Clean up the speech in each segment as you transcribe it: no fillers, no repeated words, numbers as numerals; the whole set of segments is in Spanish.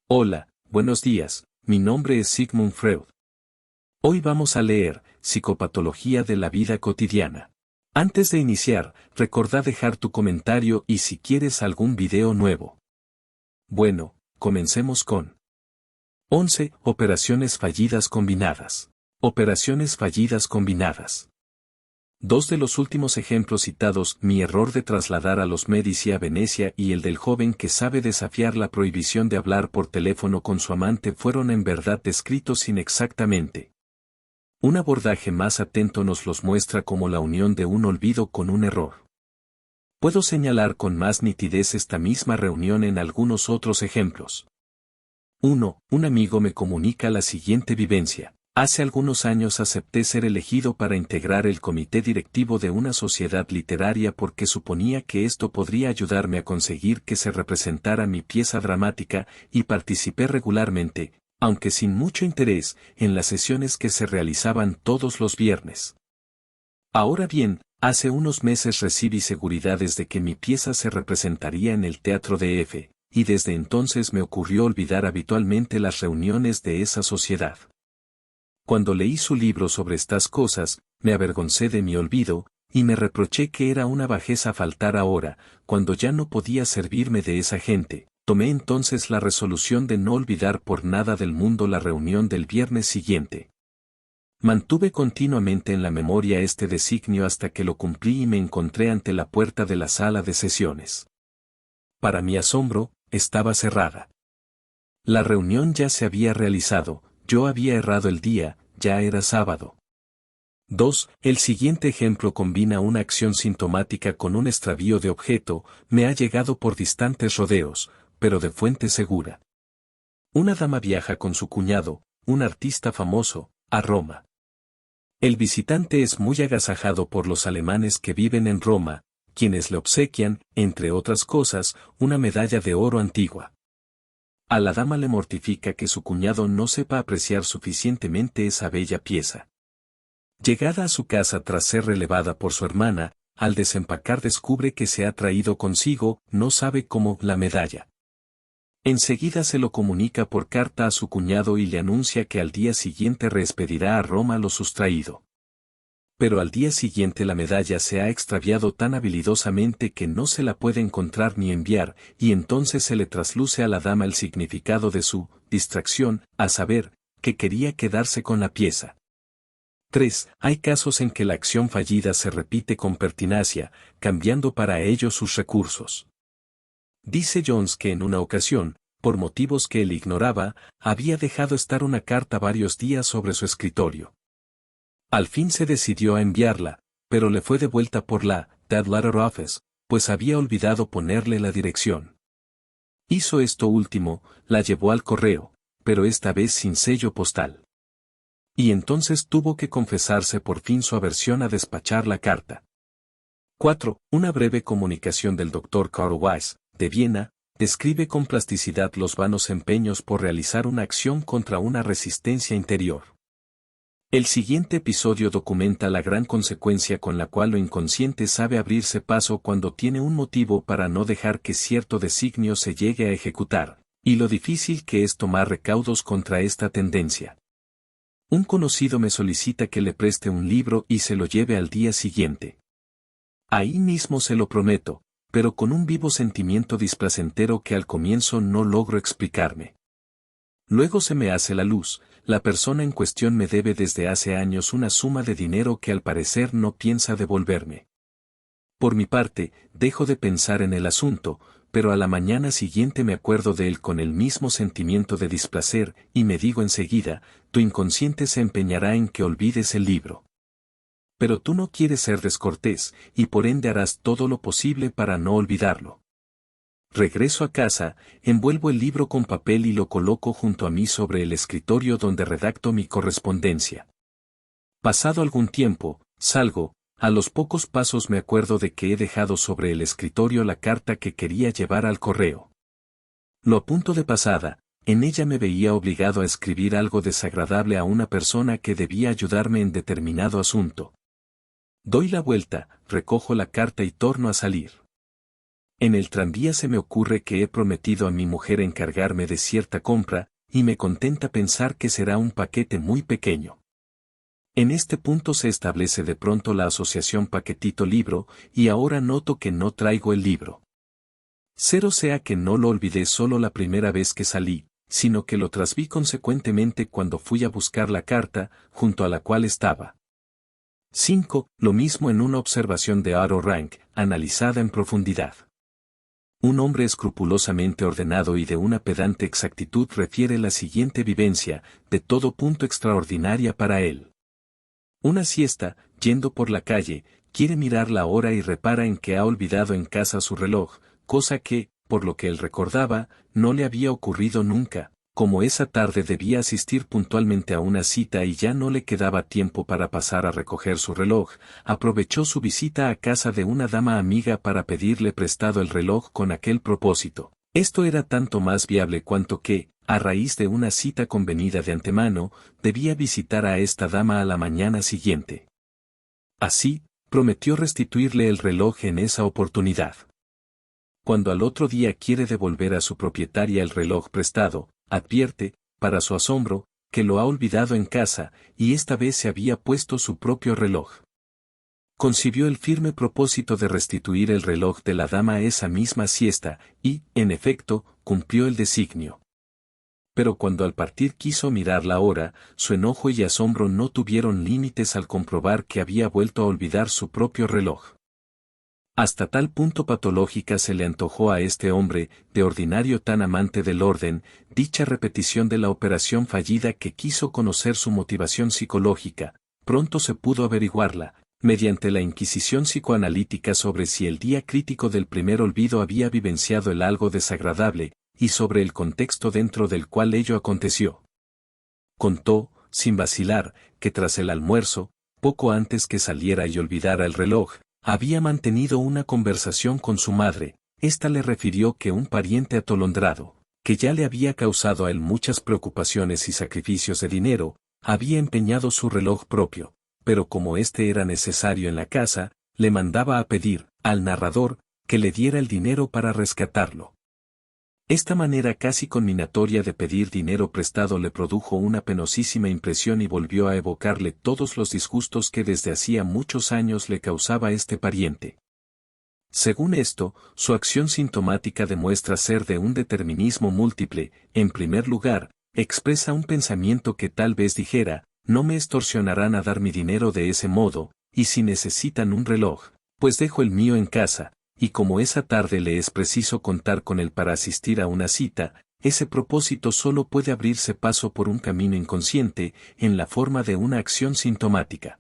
Hola, buenos días, mi nombre es Sigmund Freud. Hoy vamos a leer Psicopatología de la vida cotidiana. Antes de iniciar, recordá dejar tu comentario y si quieres algún video nuevo. Bueno, comencemos con 11. Operaciones fallidas combinadas. Operaciones fallidas combinadas. Dos de los últimos ejemplos citados, mi error de trasladar a los Medici a Venecia y el del joven que sabe desafiar la prohibición de hablar por teléfono con su amante, fueron en verdad descritos inexactamente. Un abordaje más atento nos los muestra como la unión de un olvido con un error. Puedo señalar con más nitidez esta misma reunión en algunos otros ejemplos. 1. Un amigo me comunica la siguiente vivencia. Hace algunos años acepté ser elegido para integrar el comité directivo de una sociedad literaria porque suponía que esto podría ayudarme a conseguir que se representara mi pieza dramática, y participé regularmente, aunque sin mucho interés, en las sesiones que se realizaban todos los viernes. Ahora bien, hace unos meses recibí seguridades de que mi pieza se representaría en el Teatro DF, y desde entonces me ocurrió olvidar habitualmente las reuniones de esa sociedad. Cuando leí su libro sobre estas cosas, me avergoncé de mi olvido, y me reproché que era una bajeza faltar ahora, cuando ya no podía servirme de esa gente. Tomé entonces la resolución de no olvidar por nada del mundo la reunión del viernes siguiente. Mantuve continuamente en la memoria este designio hasta que lo cumplí y me encontré ante la puerta de la sala de sesiones. Para mi asombro, estaba cerrada. La reunión ya se había realizado. Yo había errado el día, ya era sábado. 2. El siguiente ejemplo combina una acción sintomática con un extravío de objeto, me ha llegado por distantes rodeos, pero de fuente segura. Una dama viaja con su cuñado, un artista famoso, a Roma. El visitante es muy agasajado por los alemanes que viven en Roma, quienes le obsequian, entre otras cosas, una medalla de oro antigua. A la dama le mortifica que su cuñado no sepa apreciar suficientemente esa bella pieza. Llegada a su casa tras ser relevada por su hermana, al desempacar descubre que se ha traído consigo, no sabe cómo, la medalla. Enseguida se lo comunica por carta a su cuñado y le anuncia que al día siguiente reexpedirá a Roma lo sustraído. Pero al día siguiente la medalla se ha extraviado tan habilidosamente que no se la puede encontrar ni enviar, y entonces se le trasluce a la dama el significado de su distracción, a saber, que quería quedarse con la pieza. 3. Hay casos en que la acción fallida se repite con pertinacia, cambiando para ello sus recursos. Dice Jones que en una ocasión, por motivos que él ignoraba, había dejado estar una carta varios días sobre su escritorio. Al fin se decidió a enviarla, pero le fue devuelta por la Dead Letter Office, pues había olvidado ponerle la dirección. Hizo esto último, la llevó al correo, pero esta vez sin sello postal. Y entonces tuvo que confesarse por fin su aversión a despachar la carta. 4. Una breve comunicación del Dr. Carl Weiss, de Viena, describe con plasticidad los vanos empeños por realizar una acción contra una resistencia interior. El siguiente episodio documenta la gran consecuencia con la cual lo inconsciente sabe abrirse paso cuando tiene un motivo para no dejar que cierto designio se llegue a ejecutar, y lo difícil que es tomar recaudos contra esta tendencia. Un conocido me solicita que le preste un libro y se lo lleve al día siguiente. Ahí mismo se lo prometo, pero con un vivo sentimiento displacentero que al comienzo no logro explicarme. Luego se me hace la luz, la persona en cuestión me debe desde hace años una suma de dinero que al parecer no piensa devolverme. Por mi parte, dejo de pensar en el asunto, pero a la mañana siguiente me acuerdo de él con el mismo sentimiento de displacer, y me digo enseguida, tu inconsciente se empeñará en que olvides el libro. Pero tú no quieres ser descortés, y por ende harás todo lo posible para no olvidarlo. Regreso a casa, envuelvo el libro con papel y lo coloco junto a mí sobre el escritorio donde redacto mi correspondencia. Pasado algún tiempo, salgo, a los pocos pasos me acuerdo de que he dejado sobre el escritorio la carta que quería llevar al correo. Lo apunto de pasada, en ella me veía obligado a escribir algo desagradable a una persona que debía ayudarme en determinado asunto. Doy la vuelta, recojo la carta y torno a salir. En el tranvía se me ocurre que he prometido a mi mujer encargarme de cierta compra, y me contenta pensar que será un paquete muy pequeño. En este punto se establece de pronto la asociación paquetito-libro, y ahora noto que no traigo el libro. Cero sea que no lo olvidé solo la primera vez que salí, sino que lo trasví consecuentemente cuando fui a buscar la carta, junto a la cual estaba. 5. Lo mismo en una observación de Aro Rank, analizada en profundidad. Un hombre escrupulosamente ordenado y de una pedante exactitud refiere la siguiente vivencia, de todo punto extraordinaria para él. Una siesta, yendo por la calle, quiere mirar la hora y repara en que ha olvidado en casa su reloj, cosa que, por lo que él recordaba, no le había ocurrido nunca. Como esa tarde debía asistir puntualmente a una cita y ya no le quedaba tiempo para pasar a recoger su reloj, aprovechó su visita a casa de una dama amiga para pedirle prestado el reloj con aquel propósito. Esto era tanto más viable cuanto que, a raíz de una cita convenida de antemano, debía visitar a esta dama a la mañana siguiente. Así, prometió restituirle el reloj en esa oportunidad. Cuando al otro día quiere devolver a su propietaria el reloj prestado, advierte, para su asombro, que lo ha olvidado en casa, y esta vez se había puesto su propio reloj. Concibió el firme propósito de restituir el reloj de la dama esa misma siesta, y, en efecto, cumplió el designio. Pero cuando al partir quiso mirar la hora, su enojo y asombro no tuvieron límites al comprobar que había vuelto a olvidar su propio reloj. Hasta tal punto patológica se le antojó a este hombre, de ordinario tan amante del orden, dicha repetición de la operación fallida que quiso conocer su motivación psicológica. Pronto se pudo averiguarla, mediante la inquisición psicoanalítica sobre si el día crítico del primer olvido había vivenciado el algo desagradable, y sobre el contexto dentro del cual ello aconteció. Contó, sin vacilar, que tras el almuerzo, poco antes que saliera y olvidara el reloj, había mantenido una conversación con su madre. Ésta le refirió que un pariente atolondrado, que ya le había causado a él muchas preocupaciones y sacrificios de dinero, había empeñado su reloj propio, pero como éste era necesario en la casa, le mandaba a pedir, al narrador, que le diera el dinero para rescatarlo. Esta manera casi conminatoria de pedir dinero prestado le produjo una penosísima impresión y volvió a evocarle todos los disgustos que desde hacía muchos años le causaba este pariente. Según esto, su acción sintomática demuestra ser de un determinismo múltiple. En primer lugar, expresa un pensamiento que tal vez dijera, no me extorsionarán a dar mi dinero de ese modo, y si necesitan un reloj, pues dejo el mío en casa. Y como esa tarde le es preciso contar con él para asistir a una cita, ese propósito solo puede abrirse paso por un camino inconsciente, en la forma de una acción sintomática.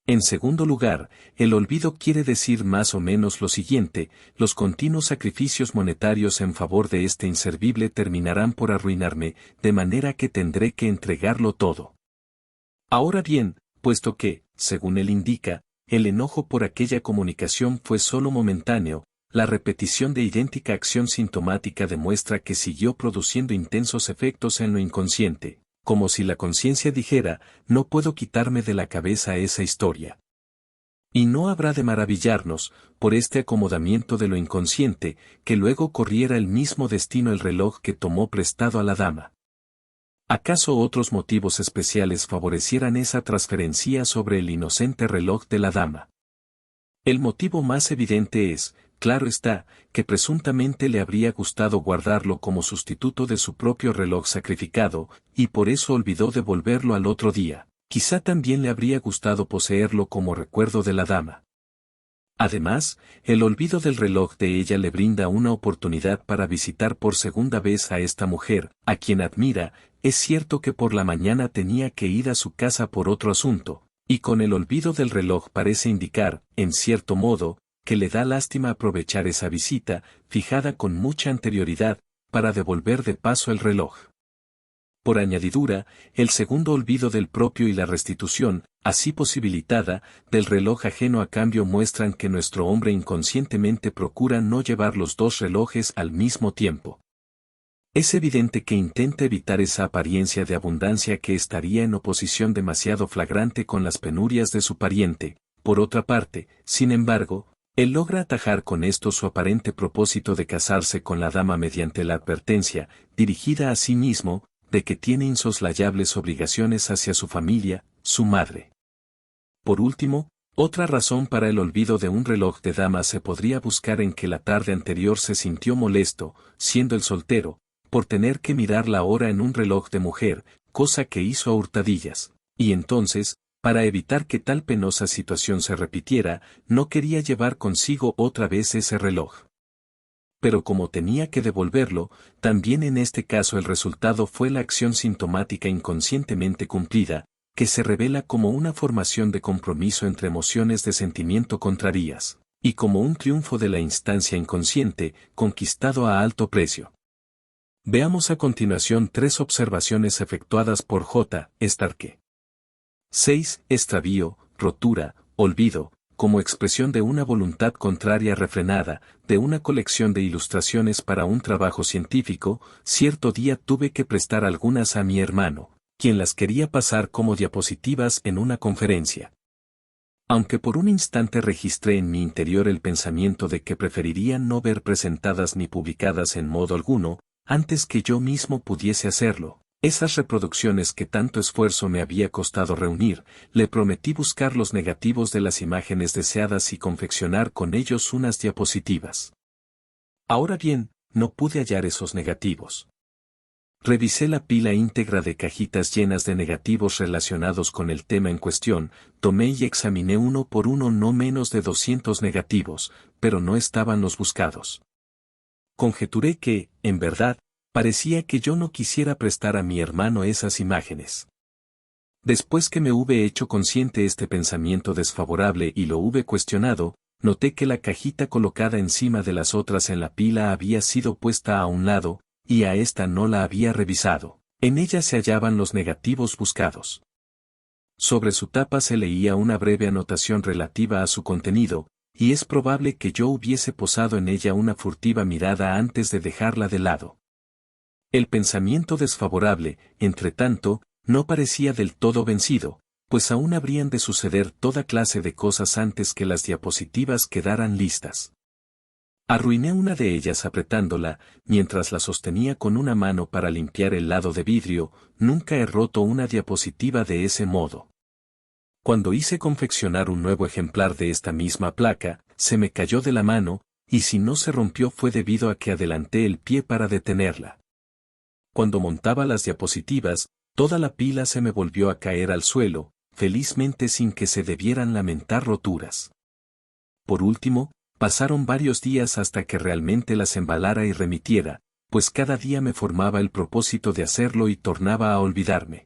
En segundo lugar, el olvido quiere decir más o menos lo siguiente: los continuos sacrificios monetarios en favor de este inservible terminarán por arruinarme, de manera que tendré que entregarlo todo. Ahora bien, puesto que, según él indica, el enojo por aquella comunicación fue solo momentáneo, la repetición de idéntica acción sintomática demuestra que siguió produciendo intensos efectos en lo inconsciente, como si la conciencia dijera, no puedo quitarme de la cabeza esa historia. Y no habrá de maravillarnos, por este acomodamiento de lo inconsciente, que luego corriera el mismo destino el reloj que tomó prestado a la dama. ¿Acaso otros motivos especiales favorecieran esa transferencia sobre el inocente reloj de la dama? El motivo más evidente es, claro está, que presuntamente le habría gustado guardarlo como sustituto de su propio reloj sacrificado, y por eso olvidó devolverlo al otro día. Quizá también le habría gustado poseerlo como recuerdo de la dama. Además, el olvido del reloj de ella le brinda una oportunidad para visitar por segunda vez a esta mujer, a quien admira. Es cierto que por la mañana tenía que ir a su casa por otro asunto, y con el olvido del reloj parece indicar, en cierto modo, que le da lástima aprovechar esa visita, fijada con mucha anterioridad, para devolver de paso el reloj. Por añadidura, el segundo olvido del propio y la restitución, así posibilitada, del reloj ajeno a cambio muestran que nuestro hombre inconscientemente procura no llevar los dos relojes al mismo tiempo. Es evidente que intenta evitar esa apariencia de abundancia que estaría en oposición demasiado flagrante con las penurias de su pariente. Por otra parte, sin embargo, Él logra atajar con esto su aparente propósito de casarse con la dama mediante la advertencia, dirigida a sí mismo, de que tiene insoslayables obligaciones hacia su familia, su madre. Por último, otra razón para el olvido de un reloj de dama se podría buscar en que la tarde anterior se sintió molesto, siendo el soltero, por tener que mirar la hora en un reloj de mujer, cosa que hizo a hurtadillas, y entonces, para evitar que tal penosa situación se repitiera, no quería llevar consigo otra vez ese reloj. Pero como tenía que devolverlo, también en este caso el resultado fue la acción sintomática inconscientemente cumplida, que se revela como una formación de compromiso entre emociones de sentimiento contrarias, y como un triunfo de la instancia inconsciente, conquistado a alto precio. Veamos a continuación 3 observaciones efectuadas por J. Starke. 6. Extravío, rotura, olvido, como expresión de una voluntad contraria refrenada, de una colección de ilustraciones para un trabajo científico. Cierto día tuve que prestar algunas a mi hermano, quien las quería pasar como diapositivas en una conferencia. Aunque por un instante registré en mi interior el pensamiento de que preferiría no ver presentadas ni publicadas en modo alguno, antes que yo mismo pudiese hacerlo, esas reproducciones que tanto esfuerzo me había costado reunir, le prometí buscar los negativos de las imágenes deseadas y confeccionar con ellos unas diapositivas. Ahora bien, no pude hallar esos negativos. Revisé la pila íntegra de cajitas llenas de negativos relacionados con el tema en cuestión, tomé y examiné uno por uno no menos de 200 negativos, pero no estaban los buscados. Conjeturé que, en verdad, parecía que yo no quisiera prestar a mi hermano esas imágenes. Después que me hube hecho consciente este pensamiento desfavorable y lo hube cuestionado, noté que la cajita colocada encima de las otras en la pila había sido puesta a un lado, y a esta no la había revisado. En ella se hallaban los negativos buscados. Sobre su tapa se leía una breve anotación relativa a su contenido, y es probable que yo hubiese posado en ella una furtiva mirada antes de dejarla de lado. El pensamiento desfavorable, entre tanto, no parecía del todo vencido, pues aún habrían de suceder toda clase de cosas antes que las diapositivas quedaran listas. Arruiné una de ellas apretándola, mientras la sostenía con una mano para limpiar el lado de vidrio. Nunca he roto una diapositiva de ese modo. Cuando hice confeccionar un nuevo ejemplar de esta misma placa, se me cayó de la mano, y si no se rompió fue debido a que adelanté el pie para detenerla. Cuando montaba las diapositivas, toda la pila se me volvió a caer al suelo, felizmente sin que se debieran lamentar roturas. Por último, pasaron varios días hasta que realmente las embalara y remitiera, pues cada día me formaba el propósito de hacerlo y tornaba a olvidarme.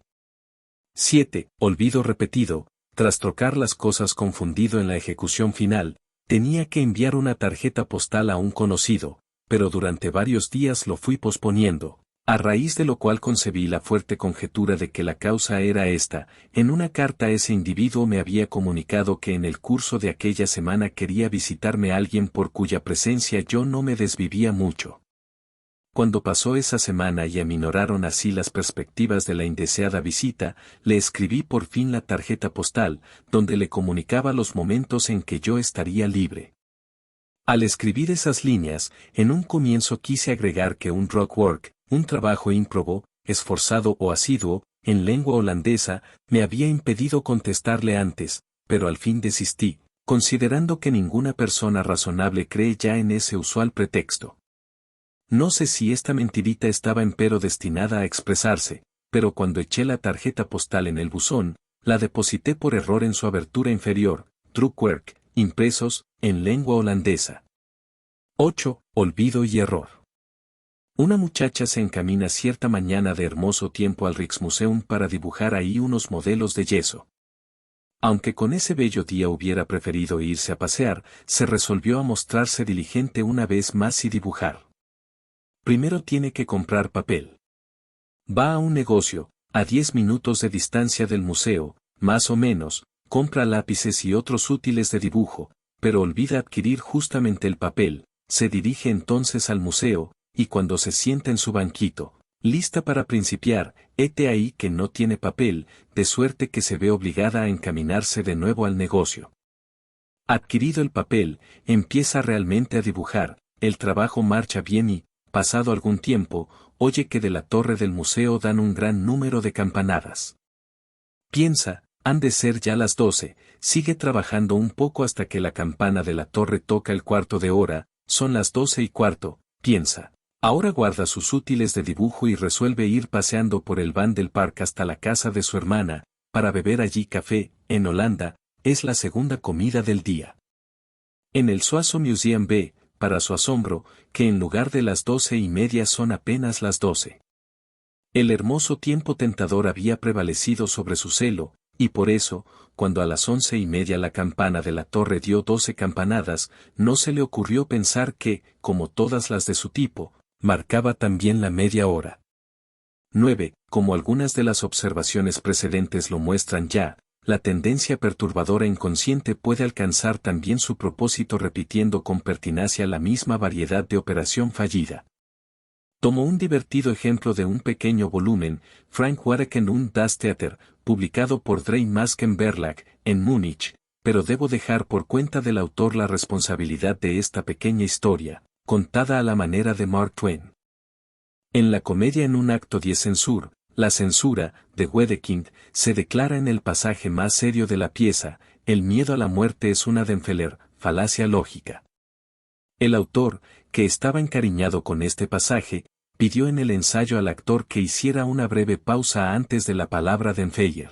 7. Olvido repetido. Tras trocar las cosas confundido en la ejecución final, tenía que enviar una tarjeta postal a un conocido, pero durante varios días lo fui posponiendo, a raíz de lo cual concebí la fuerte conjetura de que la causa era esta. En una carta ese individuo me había comunicado que en el curso de aquella semana quería visitarme alguien por cuya presencia yo no me desvivía mucho. Cuando pasó esa semana y aminoraron así las perspectivas de la indeseada visita, le escribí por fin la tarjeta postal, donde le comunicaba los momentos en que yo estaría libre. Al escribir esas líneas, en un comienzo quise agregar que un rock work, un trabajo ímprobo, esforzado o asiduo, en lengua holandesa, me había impedido contestarle antes, pero al fin desistí, considerando que ninguna persona razonable cree ya en ese usual pretexto. No sé si esta mentirita estaba empero destinada a expresarse, pero cuando eché la tarjeta postal en el buzón, la deposité por error en su abertura inferior, Drukwerk, impresos, en lengua holandesa. 8. Olvido y error. Una muchacha se encamina cierta mañana de hermoso tiempo al Rijksmuseum para dibujar ahí unos modelos de yeso. Aunque con ese bello día hubiera preferido irse a pasear, se resolvió a mostrarse diligente una vez más y dibujar. Primero tiene que comprar papel. Va a un negocio, a 10 minutos de distancia del museo, más o menos, compra lápices y otros útiles de dibujo, pero olvida adquirir justamente el papel. Se dirige entonces al museo, y cuando se sienta en su banquito, lista para principiar, hete ahí que no tiene papel, de suerte que se ve obligada a encaminarse de nuevo al negocio. Adquirido el papel, empieza realmente a dibujar, el trabajo marcha bien y, pasado algún tiempo, oye que de la torre del museo dan un gran número de campanadas. Piensa, han de ser ya las 12, sigue trabajando un poco hasta que la campana de la torre toca el cuarto de hora, son las 12:15, piensa. Ahora guarda sus útiles de dibujo y resuelve ir paseando por el Van del Park hasta la casa de su hermana, para beber allí café. En Holanda, es la segunda comida del día. En el Soazo Museum ve, para su asombro, que en lugar de las 12:30 son apenas las 12. El hermoso tiempo tentador había prevalecido sobre su celo, y por eso, cuando a las 11:30 la campana de la torre dio 12 campanadas, no se le ocurrió pensar que, como todas las de su tipo, marcaba también la media hora. 9. Como algunas de las observaciones precedentes lo muestran ya, la tendencia perturbadora inconsciente puede alcanzar también su propósito repitiendo con pertinacia la misma variedad de operación fallida. Tomó un divertido ejemplo de un pequeño volumen, Frank Wareken und das Theater, publicado por Drei Masken Verlag, en Múnich, pero debo dejar por cuenta del autor la responsabilidad de esta pequeña historia, contada a la manera de Mark Twain. En la comedia en un acto 10 censur, la censura, de Wedekind, se declara en el pasaje más serio de la pieza, el miedo a la muerte es una Denfeller, falacia lógica. El autor, que estaba encariñado con este pasaje, pidió en el ensayo al actor que hiciera una breve pausa antes de la palabra Denfeller.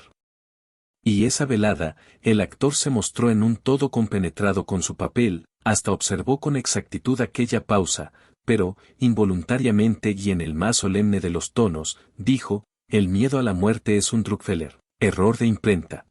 Y esa velada, el actor se mostró en un todo compenetrado con su papel, hasta observó con exactitud aquella pausa, pero, involuntariamente y en el más solemne de los tonos, dijo, el miedo a la muerte es un Druckfeller, error de imprenta.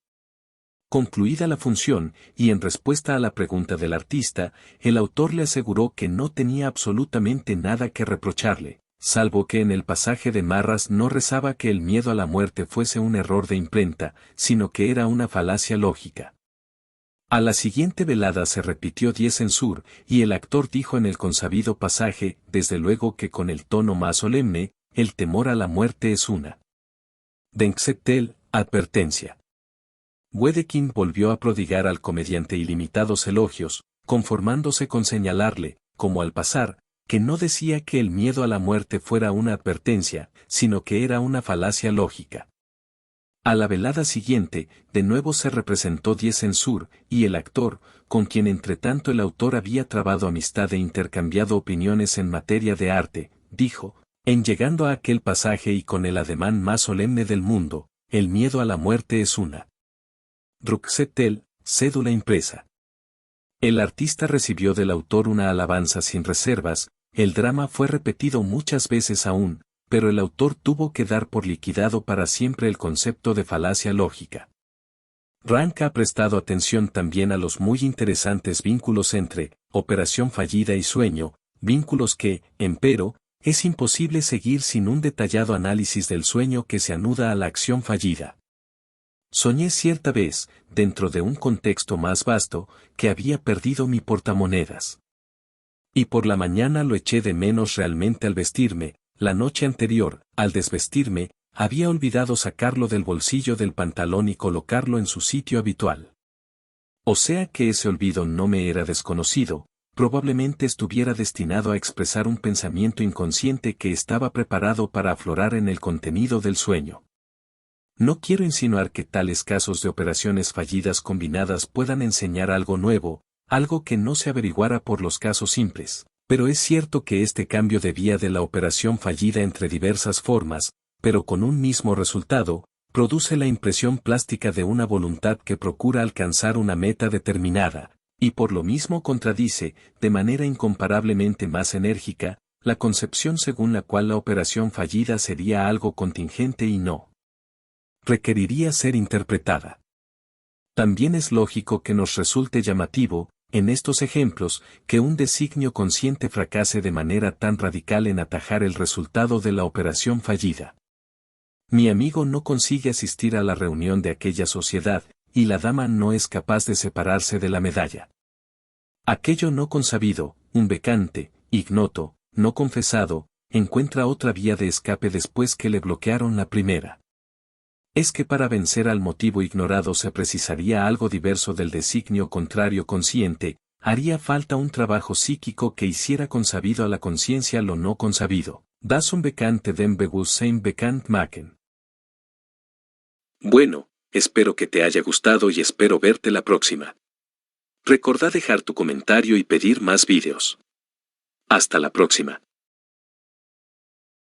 Concluida la función, y en respuesta a la pregunta del artista, el autor le aseguró que no tenía absolutamente nada que reprocharle, salvo que en el pasaje de Marras no rezaba que el miedo a la muerte fuese un error de imprenta, sino que era una falacia lógica. A la siguiente velada se repitió 10 censur, y el actor dijo en el consabido pasaje, desde luego que con el tono más solemne, el temor a la muerte es una Denkzettel, advertencia. Wedekind volvió a prodigar al comediante ilimitados elogios, conformándose con señalarle, como al pasar, que no decía que el miedo a la muerte fuera una advertencia, sino que era una falacia lógica. A la velada siguiente, de nuevo se representó 10 censur, y el actor, con quien entretanto el autor había trabado amistad e intercambiado opiniones en materia de arte, dijo, en llegando a aquel pasaje y con el ademán más solemne del mundo, el miedo a la muerte es una Druckzettel, cédula impresa. El artista recibió del autor una alabanza sin reservas, el drama fue repetido muchas veces aún, pero el autor tuvo que dar por liquidado para siempre el concepto de falacia lógica. Rank ha prestado atención también a los muy interesantes vínculos entre operación fallida y sueño, vínculos que, empero, es imposible seguir sin un detallado análisis del sueño que se anuda a la acción fallida. Soñé cierta vez, dentro de un contexto más vasto, que había perdido mi portamonedas. Y por la mañana lo eché de menos realmente al vestirme. La noche anterior, al desvestirme, había olvidado sacarlo del bolsillo del pantalón y colocarlo en su sitio habitual. O sea que ese olvido no me era desconocido, probablemente estuviera destinado a expresar un pensamiento inconsciente que estaba preparado para aflorar en el contenido del sueño. No quiero insinuar que tales casos de operaciones fallidas combinadas puedan enseñar algo nuevo, algo que no se averiguara por los casos simples. Pero es cierto que este cambio de vía de la operación fallida entre diversas formas, pero con un mismo resultado, produce la impresión plástica de una voluntad que procura alcanzar una meta determinada, y por lo mismo contradice, de manera incomparablemente más enérgica, la concepción según la cual la operación fallida sería algo contingente y no requeriría ser interpretada. También es lógico que nos resulte llamativo, en estos ejemplos, que un designio consciente fracase de manera tan radical en atajar el resultado de la operación fallida. Mi amigo no consigue asistir a la reunión de aquella sociedad, y la dama no es capaz de separarse de la medalla. Aquello no consabido, un becante, ignoto, no confesado, encuentra otra vía de escape después que le bloquearon la primera. Es que para vencer al motivo ignorado se precisaría algo diverso del designio contrario consciente, haría falta un trabajo psíquico que hiciera consabido a la conciencia lo no consabido. Das unbekannte dem Bewusstsein bekannt machen. Bueno, espero que te haya gustado y espero verte la próxima. Recordá dejar tu comentario y pedir más vídeos. Hasta la próxima.